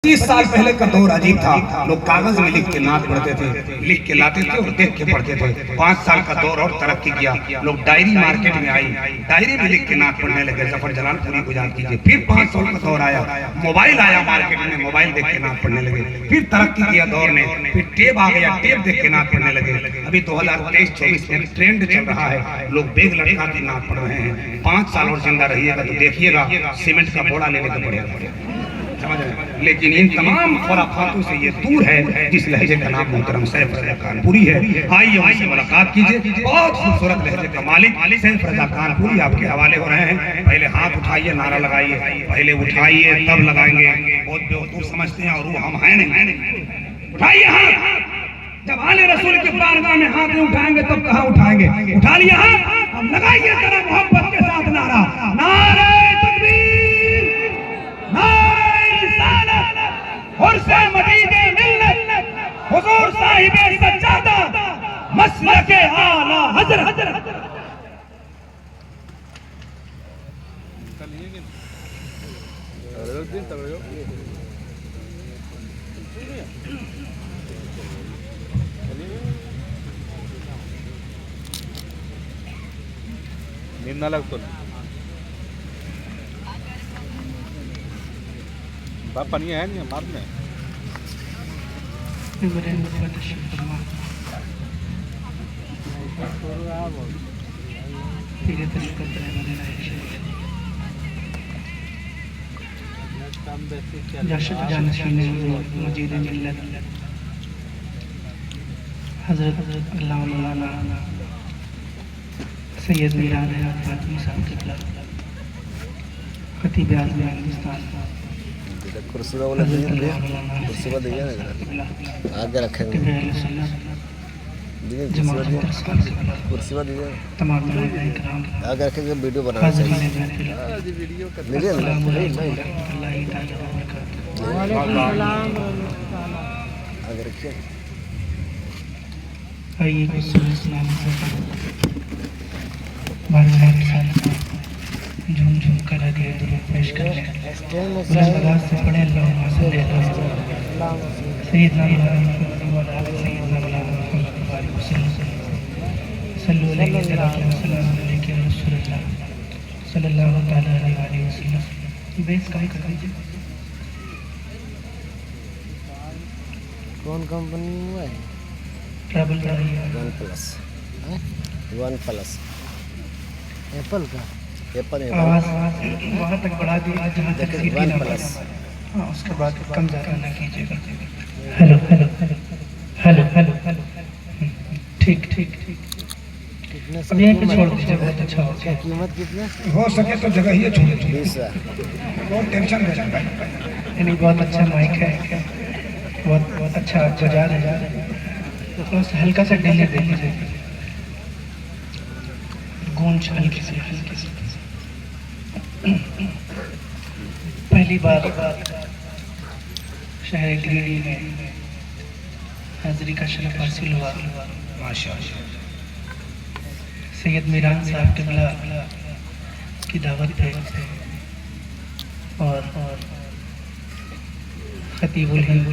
30 साल पहले का दौर अजीब था। लोग कागज में लिख के नात पढ़ते थे, लिख के लाते थे और देख के पढ़ते थे। 5 साल का दौर और तरक्की किया। लोग डायरी मार्केट में आई, डायरी में लिख के नात पढ़ने लगे। जफर जलाल पूरी गुजात कीजिए। फिर 5 साल का दौर आया, मोबाइल आया मार्केट में, मोबाइल देख के नात पढ़ने लगे। फिर तरक्की किया दौर ने, फिर टेप आ गया, टेप देख के नात पढ़ने लगे। अभी 2023-24 में ट्रेंड चल रहा है, लोग बेग लटका के नात पढ़ रहे हैं। 5 साल और जिंदा रहिएगा तो देखिएगा सीमेंट का बोरा लेने को पड़ेगा। लेकिन इन तमाम खुराफातों से ये दूर है जिस लहजे का नाम मोहतरम सैफ रजा कानपुरी है। आइए उनसे मुलाकात कीजिए। बहुत खूबसूरत लहजे का मालिक सैफ रजा कानपुरी आपके हवाले हो रहे हैं। पहले हाथ उठाइए, नारा लगाइए, पहले उठाइए तब लगाएंगे। बहुत बेवकूफ समझते हैं और वो हम हैं नहीं। उठाइए हाथ। जब आले रसूल के बारगाह में हाथ नहीं उठाएंगे तब कहाँ उठाएंगे? उठा लिया हाथ, अब लगाइए जरा मोहब्बत के साथ नारा, नारे तकबीर, हुजूर साहिबे सज्जादा मसलके आला हजरत। निम्न लगतो बाप पानी है नहीं मार में हजरत अल्लाह मौलाना सैयद मीरान फातिमी साहब क़िबला खतीब आज़म हिंदुस्तान कुर्सी वाला कुर्सी वाला दिया ना आगे रखेंगे कुर्सी वाला दिया तमाम आगे रखेंगे वीडियो बनाना आगे रखिए। आइए झूम झूम कर आगे दुरूद पेश कर लें। से पढ़े अल्लाहुम्मा सल्ली अला सय्यिदना मुहम्मद सय्यिदना मुहम्मद सल्लल्लाहु अलैहि वसल्लम सल्लल्लाहु तआला अलैहि वसल्लम। बेस का कर दीजिए। कौन कंपनी हुआ है? ट्रैवल कर रही है वन प्लस एप्पल का एप्पल आवाज़ वहाँ तक बढ़ा दी जहाँ तक सीटी वन ना प्लस। हाँ, उसके बाद कम ज़्यादा ना कीजिएगा। Hello hello hello hello hello ठीक ठीक ठीक। कितने अब यहीं पे छोड़ दीजिए, बहुत अच्छा हो गया। कीमत कितना? हो सके तो जगह ही छोड़ दीजिए, 20। बहुत टेंशन में चल रहा है। यानी बहुत अच्छा माइक है, बहुत अच्छा बजा रहे हैं। तो बस हल्का सा डिले दे दीजिए, गूंज हल्की सी। पहली बार शहर गिरिडीह में हाजिरी का शरफ हासिल हुआ। माशाअल्लाह। सैयद मीरान साहब क़िबला की दावत पे और खतीबुल हिंद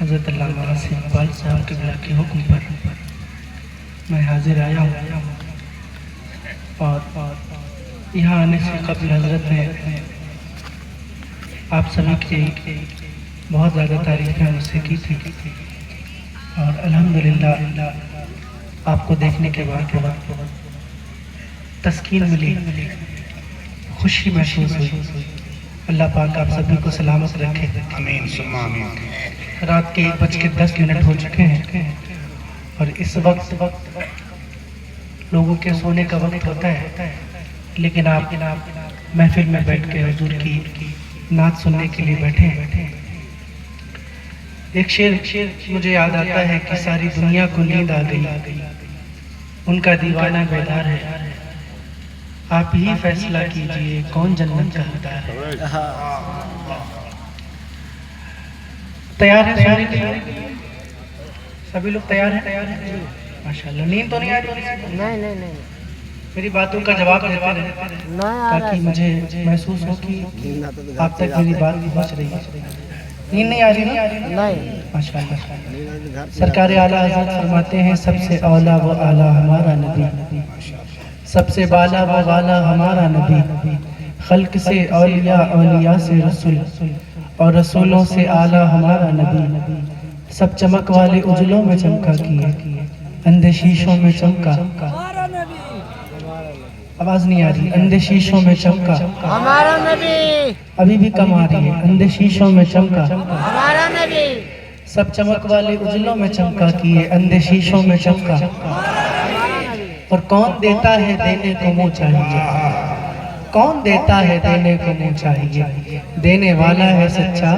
हज़रत अल्लामा इकबाल साहब क़िबला के हुक्म पर मैं हाजिर आया हूँ। और यहाँ आने से कबल हज़रत ने आप सभी की बहुत ज़्यादा तारीफ़ें मुझसे की थी और अल्हम्दुलिल्लाह आपको देखने के बाद बहुत तस्कीन मिली, खुशी महसूस हुई। अल्लाह पाक आप सभी को सलामत रखे। आमीन सुम्मा आमीन। रात के 1:10 हो चुके हैं और इस वक्त लोगों के सोने का वक्त होता है, लेकिन आप महफिल में बैठ के हुजूर की नात सुनने के लिए बैठे हैं। एक शेर मुझे याद आता है कि सारी दुनिया को नींद आ गई, उनका दीवाना बेदार है। आप ही फैसला कीजिए कौन जन्नत का हकदार है। तैयार है सोने के लिए? सभी लोग तैयार हैं? माशाल्लाह। नींद तो नहीं आ रही? नहीं मेरी बातों का जवाब देते रहे ताकि मुझे महसूस हो कि नींद आता तो आप तक मेरी बात पहुंच रही है। नींद नहीं आ रही ना? नहीं माशाअल्लाह। नींद आती तो घर पे सरकार आला हज़रत फरमाते हैं सबसे औला वो आला हमारा नबी, सबसे बाला वो वाला हमारा नबी, खल्क से औलिया औलिया से रसूल और रसूलों से आला हमारा नबी, सब चमक वाले उजलों में चमका किए, अंधे शीशों में चमका। आवाज नहीं आ रही। अंधे शीशों में चमका हमारा नबी, अभी भी कम आ रही है। अंधे शीशों में चमका हमारा नबी, सब चमक वाले उजलों में चमका किए, अंधे शीशों में चमका। और कौन देता है देने को मुँह चाहिए, कौन देता है देने को मुँह चाहिए, देने वाला है सच्चा।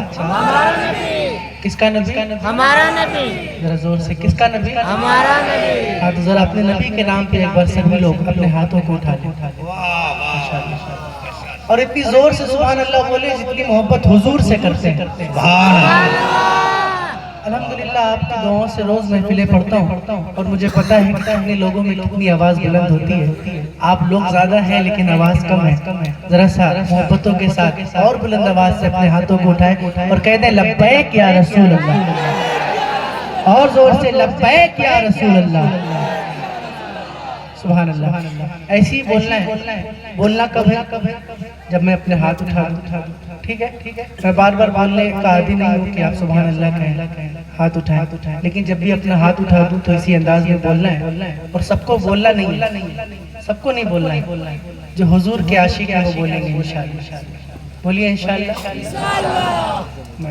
किसका नबी? हमारा नबी, जरा जोर से, किसका नबी? हमारा नबी। हाँ, तो जरा अपने नबी के नाम पे एक बार सभी लोग अपने हाथों को उठा लें माशाअल्लाह। और इतनी जोर से सुभान अल्लाह बोले जितनी मोहब्बत हुजूर से करते हैं। अल्हम्दुलिल्लाह आपकी दुआओं से रोज महफिलें पढ़ता हूँ और मुझे पता है कि कितने लोगों में कितनी आवाज बुलंद होती है। आप लोग ज्यादा हैं लेकिन आवाज कम है। जरा सा मोहब्बतों के साथ और बुलंद आवाज से अपने हाथों को उठाए और कह दें लब्बैक या रसूल अल्लाह। और जोर से लब्बैक या रसूल अल्लाह। सुभान अल्लाह। ऐसे ही बोलना है। बोलना कब है? जब मैं अपने हाथ उठा दूं। ठीक है। मैं बार बार बोलने का आदी नहीं हूँ कि आप सुभान अल्लाह कहें, हाथ उठाएं, लेकिन जब भी अपना हाथ उठा दूं तो इसी अंदाज में बोलना है। और सबको बोलना नहीं है, सबको नहीं बोलना है। जो हुजूर के आशिक है वो बोलेंगे इंशाअल्लाह। बोलिए इंशाअल्लाह।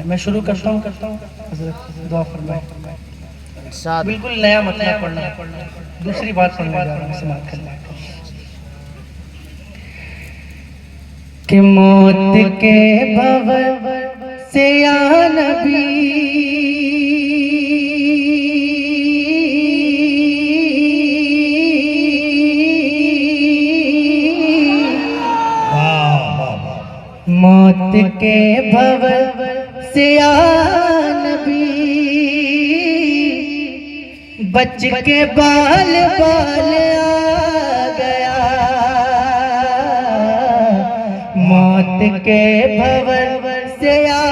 मैं शुरू करता हूँ। हज़रत दुआ फरमाए। बिल्कुल नया मतलब पढ़ना, दूसरी बात पढ़ने जा रहा हूँ, समाप्त करना कि मौत के भंवर से या नबी मौत के भंवर से या नबी बच के बाल बाल आ गया मौत के भंवर से या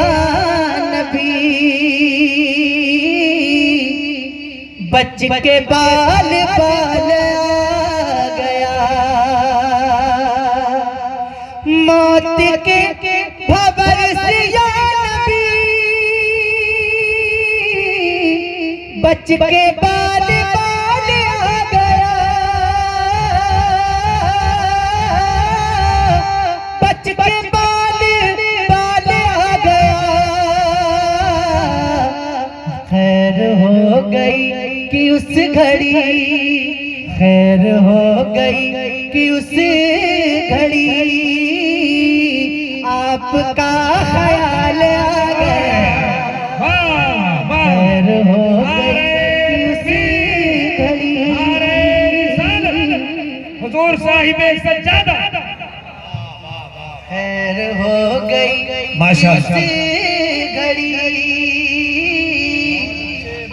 नबी बच के बाल बाल आ गया मौत के भंवर से या नबी बच के बाल बाल आ गया बच के बाल बाल आ गया खैर हो गई कि उस घड़ी खैर हो गई कि उस घड़ी आपका ख्याल आ गया खैर हो गई उसी घड़ी हुजूर साहिब सज्जादा खैर हो गई माशाअल्लाह उसी घड़ी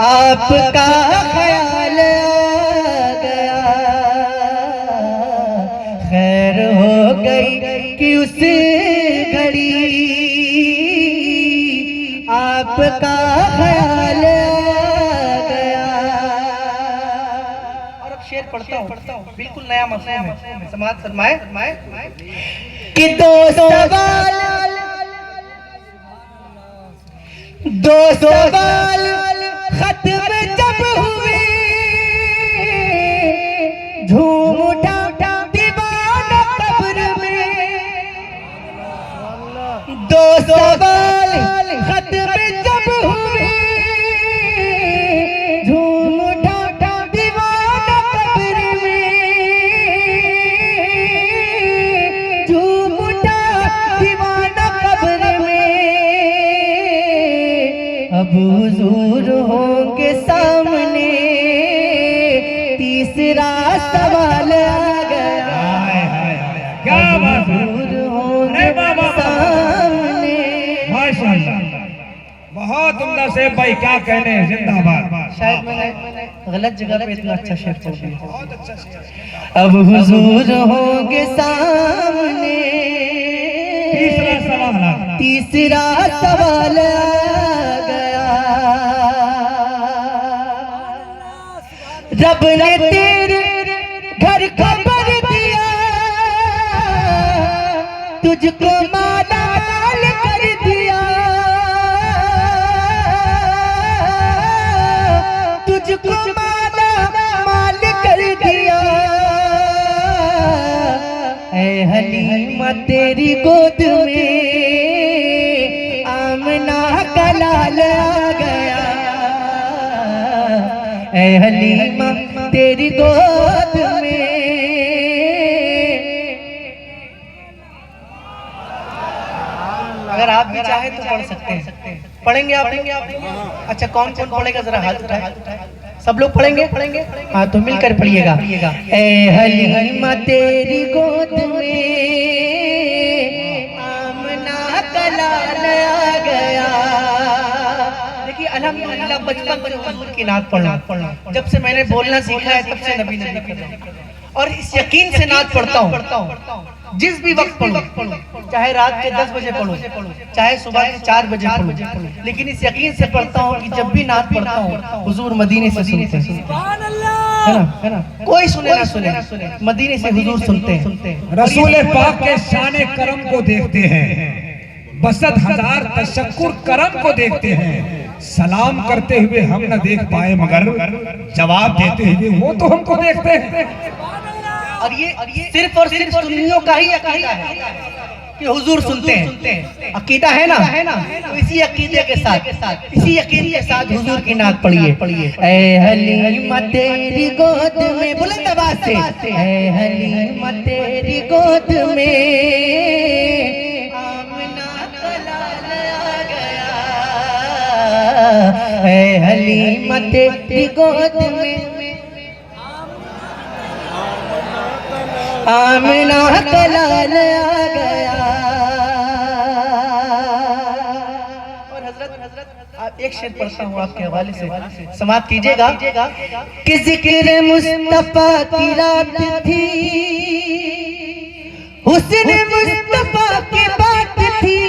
आपका ख्याल आ गया खैर हो गई कि उस घड़ी आपका ख्याल आ गया। और अब शेर पढ़ता हूँ बिल्कुल नया मफहूम है समाज फरमाए कि दो सवाल खत्म जब हुए झूम उठा दीवाना कब्र में दो सवाल खत्म जब हुए झूम उठा दीवाना कब्र में झूम उठा दीवाना कब्र में अब हुजूर होंगे सामने तीसरा सवाल आ गया क्या बात है हुजूर होंगे सामने बहुत उम्दा से भाई, क्या कहने, जिंदाबाद। शायद मैंने गलत जगह पे इतना अच्छा शेर पढ़ दिया। बहुत अच्छा शेर। अब हुजूर होंगे सामने, तीसरा सवाल आ गया। रब ने तेरे घर खबर दिया, तुझको माला कर दिया, तुझको माल कर दिया। ऐ हलीमा तेरी गोद में आमना का लाल आ गया। ऐ हलीमा तेरी गोद में। अगर आप भी चाहे तो पढ़ सकते हैं। पढ़ेंगे आप? अच्छा, कौन कौन पढ़ेगा? जरा हाथ उठाए। सब लोग पढ़ेंगे? हाँ, तो मिलकर पढ़िएगा। ऐ हलीमा तेरी गोद में आमना का लाल आ गया। देखिए, अल्हम्दुलिल्लाह बचपन से हुजूर की नात पढ़ना, जब से मैंने बोलना सीखा है तब से नबी नबी कर रहा हूं। और इस यकीन से नात पढ़ता हूँ, जिस भी वक्त पढ़ूं, चाहे रात के 10 बजे पढ़ूं, चाहे सुबह के 4 बजे पढ़ूं, लेकिन इस यकीन से पढ़ता हूँ कि जब भी नात पढ़ता हूँ हुजूर मदीने से सुनते हैं। है ना? कोई सुने ना सुने, मदीने से हुजूर सुनते हैं। रसूल पाक के शान करम को देखते हैं, बसत हजार तशक्कुर करम को देखते हैं। सलाम करते हुए हम न देख पाए, मगर जवाब देते हुए वो तो हमको देखते हैं। और ये सिर्फ और सिर्फ सुन्नियों का ही अकीदा है कि हुजूर सुनते हैं। अकीदा है ना? तो इसी अकीदे के साथ, इसी यकीन के साथ हुजूर की नात पढ़िए। ऐ हलीमा तेरी गोद में, बुलंद आवाज से, ऐ हलीमा तेरी गोद में आमना का लाल आ गया। ऐ हलीमा तेरी गोद में आमना का लाल आ गया। और हजरत आप एक शेर पढ़ता हूँ आपके हवाले से, समाप्त कीजिएगा कि जिक्र मुस्तफा की रात थी, हुस्न मुस्तफा की बात थी।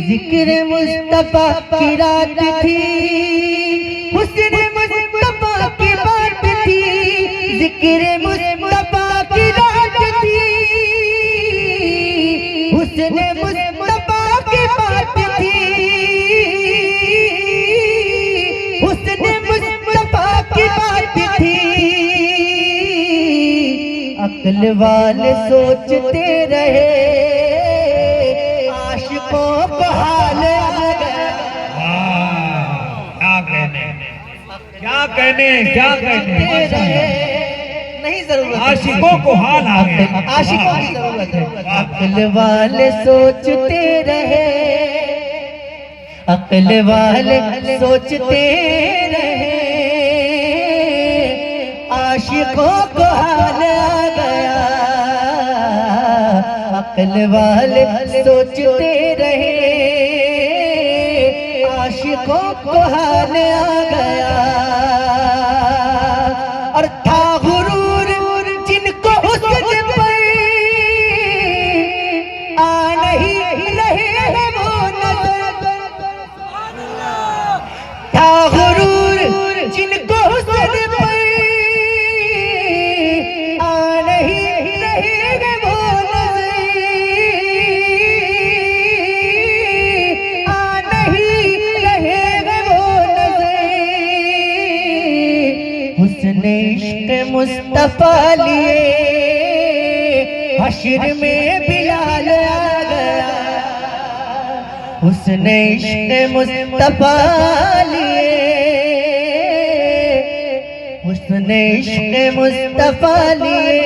जिक्र मुस्तफा की रात थी, हुस्न मुस्तफा की बात थी। जिक्र मुस्तफा की रात थी, हुस्न मुस्तफा की बात थी। हुस्न मुस्तफा की बात थी। अक्ल वाले सोचते रहे, आशिकों को हाल आ गया। क्या कहने नहीं जरूरत, आशिकों को हाल आ गया। आशिकों की जरूरत है। अक्ल वाले सोचते रहे, अक्ल वाले सोचते रहे, आशिकों को हाल आ गया। अक्ल वाले सोचते रहे, आशिकों को हाल आ गया। और था जिनको हुस्न पर आ नहीं रहे हैं वो नजर, था गुरूर जिनको हुस्न पर आ नहीं रहे हैं वो नजर, आ नहीं रहे हैं वो नजर। हुस्न इश्क मुस्तफा लिए हश्र में बिलाल आ गया। हुस्न इश्क मुस्तफा लिए, हुस्न इश्क मुस्तफा लिए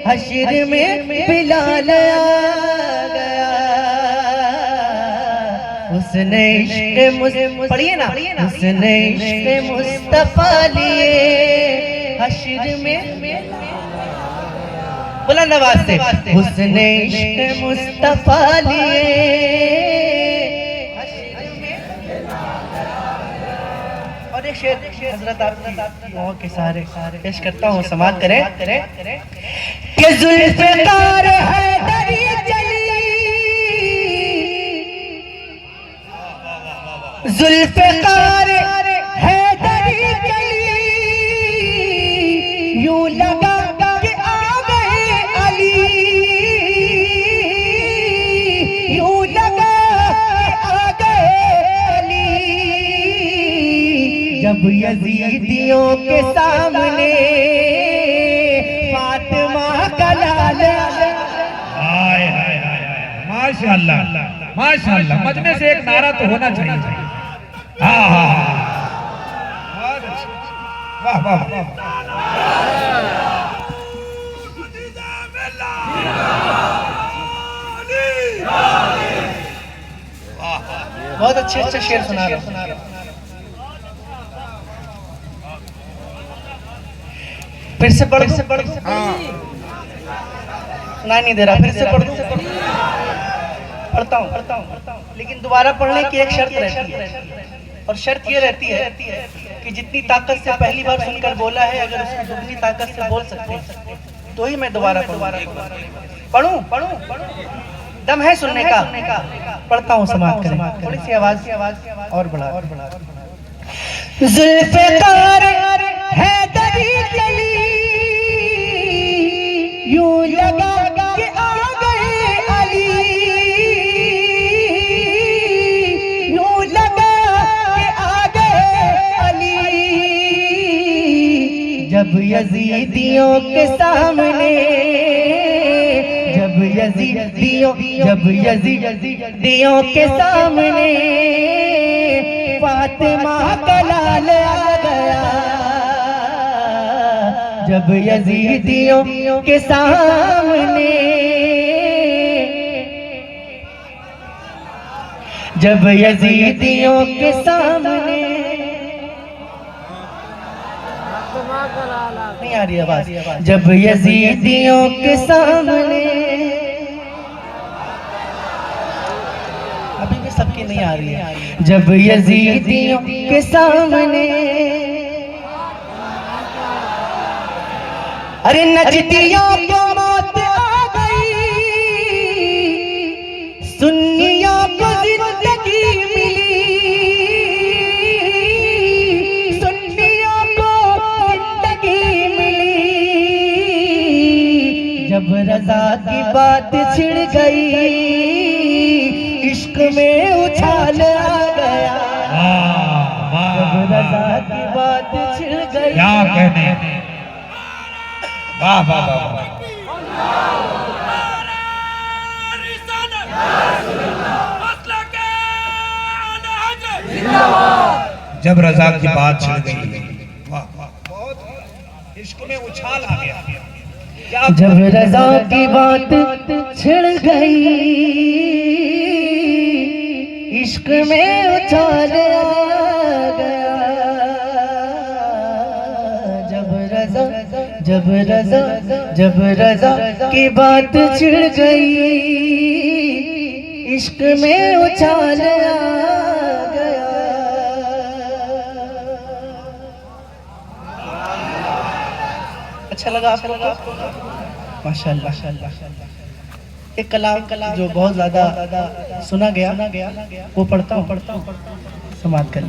हश्र में बिलाल आ गया। हुस्न इश्क पढ़िए ना, हुस्न इश्क मुस्तफा लिए हश्र में, बुलंद आवाज से, हुस्न इश्क मुस्तफा लिए शेर हजरत आपकी दुआओं के सहारे पेश करता हूँ, समाअत करें। कि जुल्फ़िकार हैदरी चली, जुल्फ़िकार हैदरी चली, यूं लगा कि आ गए अली, यूं लगा कि आ गए अली। जब यजीदियों के सामने फातिमा का लाल, हाय हाय हाय, माशाअल्लाह माशाअल्लाह, मजमे से एक नारा तो होना चाहिए। हाँ हाँ हाँ, वाह वाह वाह, बहुत अच्छे अच्छे शेर सुना रहे हो। फिर से पढ़, सुनाई नहीं दे रहा, फिर से पढ़ दूं? पढ़ता हूँ, लेकिन दोबारा पढ़ने की एक शर्त रहती है, और शर्त ये रहती है कि जितनी ताकत से पहली बार सुनकर बोला है, अगर उसकी दुगनी ताकत से बोल सकते हैं तो ही मैं दोबारा पढ़ूं। दम है सुनने का। पढ़ता हूँ, समाअत करें, थोड़ी सी आवाज और बढ़ा। जुल्फ़िकार हैदरी चली, यूं लगा कि आ गए अली, यूं लगा कि आ गए अली। जब यजीदियों के सामने, जब यजीदियों के सामने फातिमा का लाल आ गया, जब यजीदियों के सामने, जब यजीदियों के सामने, नहीं आ रही आवाज, जब यजीदियों के सामने, अभी भी सबकी नहीं आ रही है। जब यजीदियों के सामने, अरे नजदियों को मौत आ गई, सुन्नियों को जिंदगी मिली, सुन्नियों को जिंदगी मिली। जब रजा की बात छिड़ गई, इश्क में उछाल आ गया, जब रजा की बात छिड़ गई। क्या कहने, वाह वाह वाह, जब रजा की बात छिड़ गई, वाह वाह, बहुत इश्क में उछाल आ गया। जब रजा की बात छिड़ गई, इश्क में उछाल आ गया। जब रजा की बात छिड़ गई, इश्क में उछाल आ गया। अच्छा लगा आपको? माशाअल्लाह। एक कलाम जो बहुत ज्यादा सुना गया वो पढ़ता हूँ, समाअत कर।